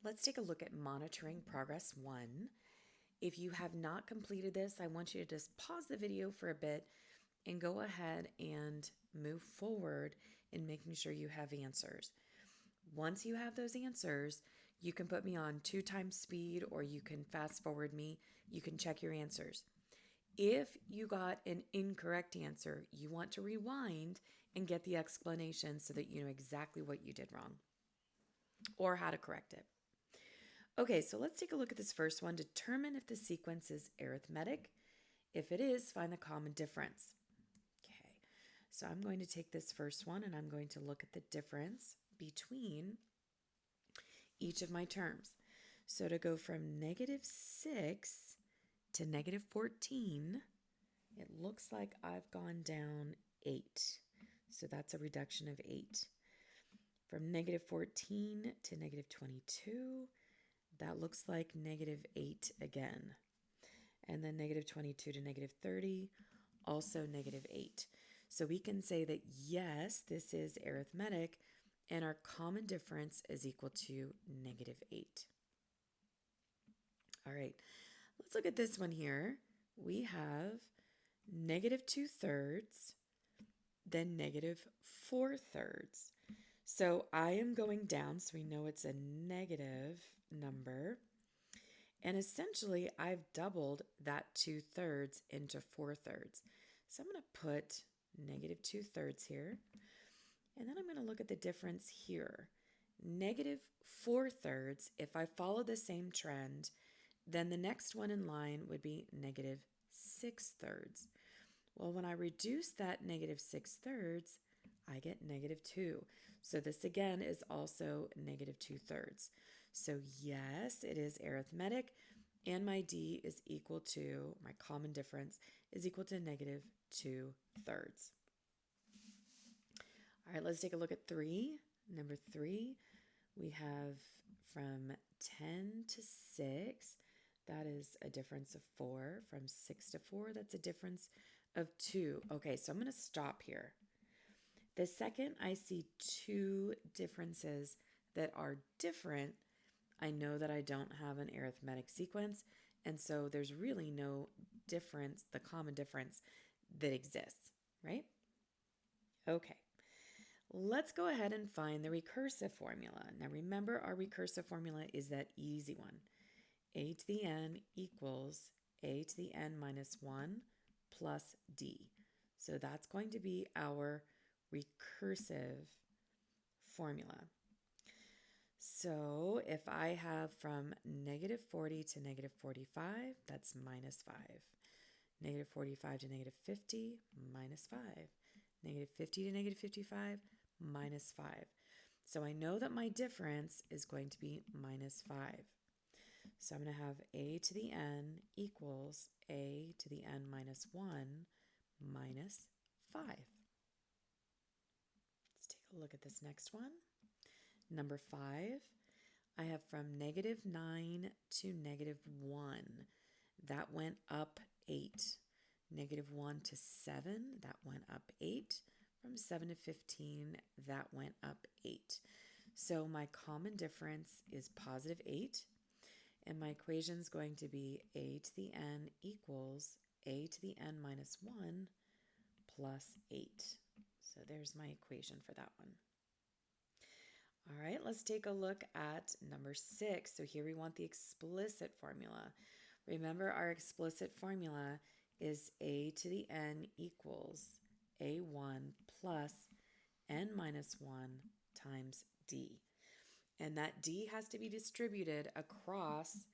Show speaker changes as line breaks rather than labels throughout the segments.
Let's take a look at monitoring progress 1. If you have not completed this, I want you to just pause the video for a bit and go ahead and move forward in making sure you have answers. Once you have those answers, you can put me on 2 times speed or you can fast forward me. You can check your answers. If you got an incorrect answer, you want to rewind and get the explanation so that you know exactly what you did wrong or how to correct it. Okay, so let's take a look at this first one. Determine if the sequence is arithmetic. If it is, find the common difference. Okay, so I'm going to take this first one and I'm going to look at the difference between each of my terms. So to go from -6 to -14, it looks like I've gone down 8. So that's a reduction of 8. From -14 to -22, that looks like -8 again. And then -22 to -30, also -8. So we can say that yes, this is arithmetic, and our common difference is equal to -8. All right, let's look at this one here. We have -2/3, then -4/3. So I am going down, so we know it's a negative number. And essentially, I've doubled that 2/3 into 4/3. So I'm going to put -2/3 here. And then I'm going to look at the difference here. -4/3, if I follow the same trend, then the next one in line would be -6/3. Well, when I reduce that -6/3, I get -2. So this again is also -2/3. So yes, it is arithmetic, and my D is equal to, my common difference is equal to -2/3. All right, let's take a look at 3. Number 3, we have from 10 to 6, that is a difference of 4. From 6 to 4, that's a difference of 2. Okay, so I'm going to stop here. The second I see 2 differences that are different, I know that I don't have an arithmetic sequence, and so there's really no difference, the common difference that exists, right? Okay, let's go ahead and find the recursive formula. Now remember, our recursive formula is that easy one. A to the n equals a to the n minus 1 plus d. So that's going to be our recursive formula. So if I have from -40 to -45, that's -5. -45 to -50, -5. -50 to -55, -5. So I know that my difference is going to be -5. So I'm going to have a to the n equals a to the n minus 1 minus 5. Let's take a look at this next one. Number 5, I have from -9 to -1. That went up 8. -1 to 7, that went up 8. From 7 to 15, that went up 8. So my common difference is +8. And my equation is going to be a to the n equals a to the n minus 1 plus 8. So there's my equation for that one. All right, let's take a look at number 6. So here we want the explicit formula. Remember, our explicit formula is a to the n equals a1 plus n minus 1 times d. And that d has to be distributed across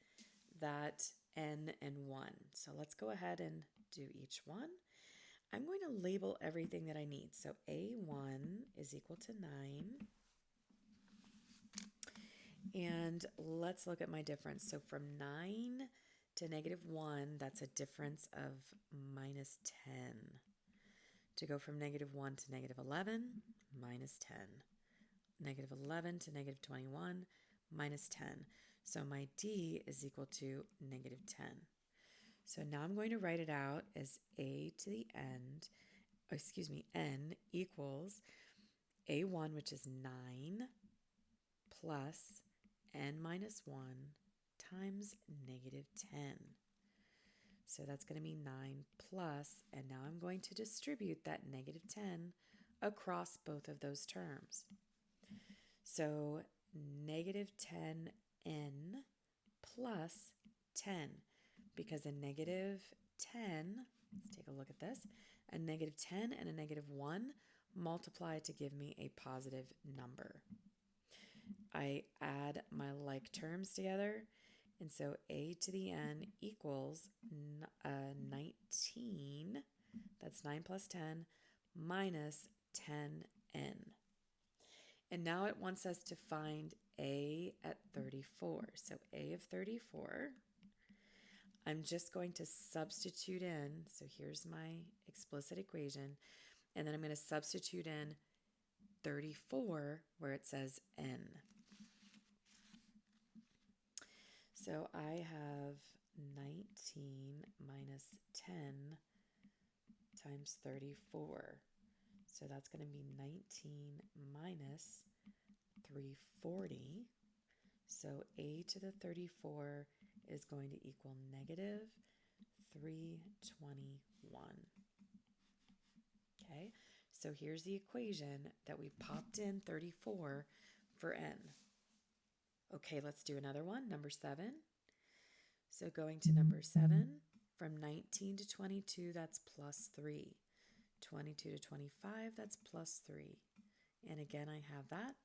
that n and 1. So let's go ahead and do each one. I'm going to label everything that I need. So a1 is equal to 9. And let's look at my difference. So from 9 to -1, that's a difference of -10. To go from -1 to -11, -10. -11 to -21, -10. So my D is equal to -10. So now I'm going to write it out as a to the n equals a1, which is 9, plus n minus 1 times negative 10. So that's going to be 9 plus, and now I'm going to distribute that negative 10 across both of those terms. So negative 10n plus 10, because a negative 10, let's take a look at this, a negative 10 and a negative 1 multiply to give me a positive number. I add my like terms together, and so a to the n equals 19, that's 9 plus 10, minus 10n. And now it wants us to find a at 34. So a of 34, I'm just going to substitute in, so here's my explicit equation, and then I'm going to substitute in 34 where it says n. So I have 19 minus 10 times 34. So that's going to be 19 minus 340. So a to the 34 is going to equal negative 321. Okay, so here's the equation that we popped in 34 for n. Okay, let's do another one, number 7. So going to number 7, from 19 to 22, that's plus 3. 22 to 25, that's plus 3. And again, I have that.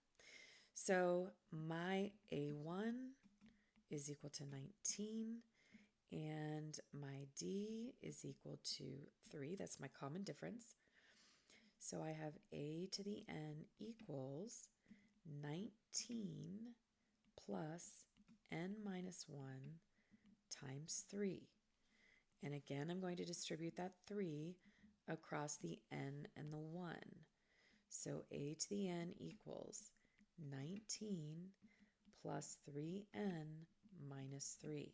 So my A1 is equal to 19, and my D is equal to 3. That's my common difference. So I have A to the n equals 19 plus n minus 1 times 3. And again, I'm going to distribute that 3 across the n and the 1. So a to the n equals 19 plus 3n minus 3.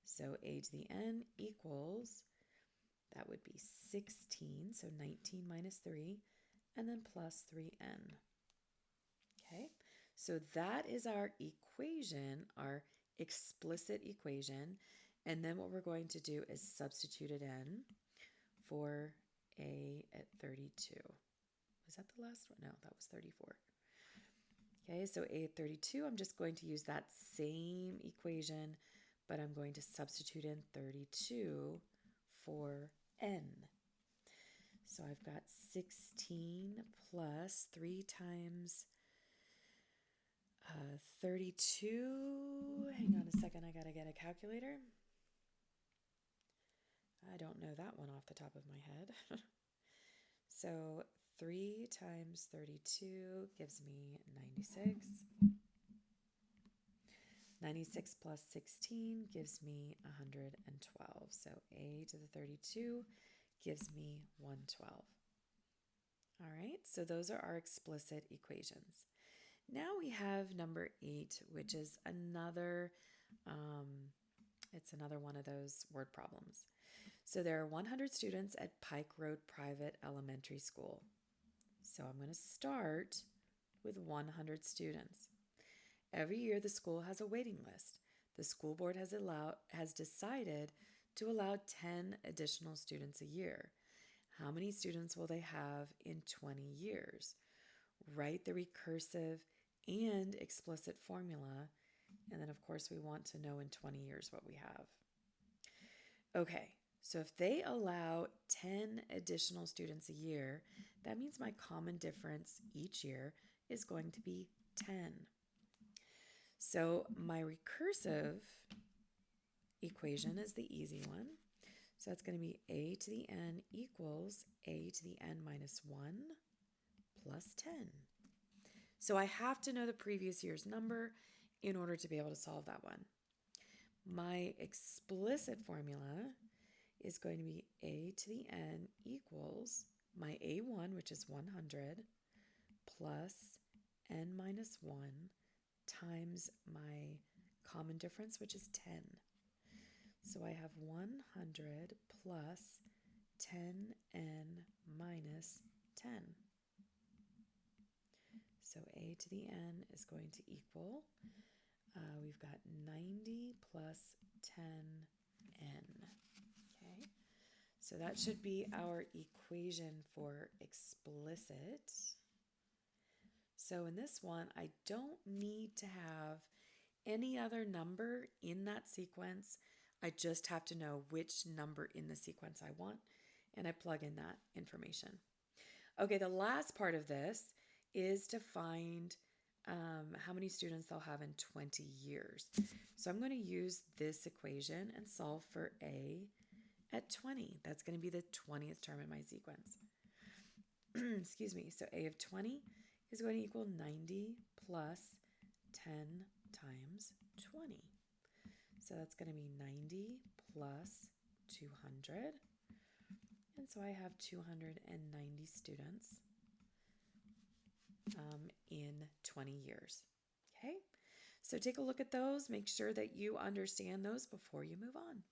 So a to the n equals, that would be 16, so 19 minus 3, and then plus 3n. Okay, so that is our equation, our explicit equation, and then what we're going to do is substitute it in for a at 32. Was that the last one? No, that was 34. Okay, so a at 32, I'm just going to use that same equation, but I'm going to substitute in 32 for n. So I've got 16 plus 3 times 32. Hang on a second, I gotta get a calculator. I don't know that one off the top of my head. So 3 times 32 gives me 96. 96 plus 16 gives me 112. So a to the 32 gives me 112. All right, so those are our explicit equations. Now we have number 8, which is another, it's another one of those word problems. So there are 100 students at Pike Road Private Elementary School. So I'm going to start with 100 students. Every year the school has a waiting list. The school board has decided to allow 10 additional students a year. How many students will they have in 20 years? Write the recursive and explicit formula, and then of course we want to know in 20 years what we have. Okay, so if they allow 10 additional students a year, that means my common difference each year is going to be 10. So my recursive equation is the easy one. So that's going to be a to the n equals a to the n minus 1 plus 10. So I have to know the previous year's number in order to be able to solve that one. My explicit formula is going to be a to the n equals my a1, which is 100, plus n minus 1 times my common difference, which is 10. So I have 100 plus 10n minus 10. So a to the n is going to equal got 90 plus 10n. Okay, so that should be our equation for explicit. So in this one, I don't need to have any other number in that sequence. I just have to know which number in the sequence I want, and I plug in that information. Okay, the last part of this is to find how many students they'll have in 20 years. So I'm going to use this equation and solve for A at 20. That's going to be the 20th term in my sequence. Excuse me. So A of 20 is going to equal 90 plus 10 times 20. So that's going to be 90 plus 200. And so I have 290 students in 20 years. Okay, so take a look at those. Make sure that you understand those before you move on.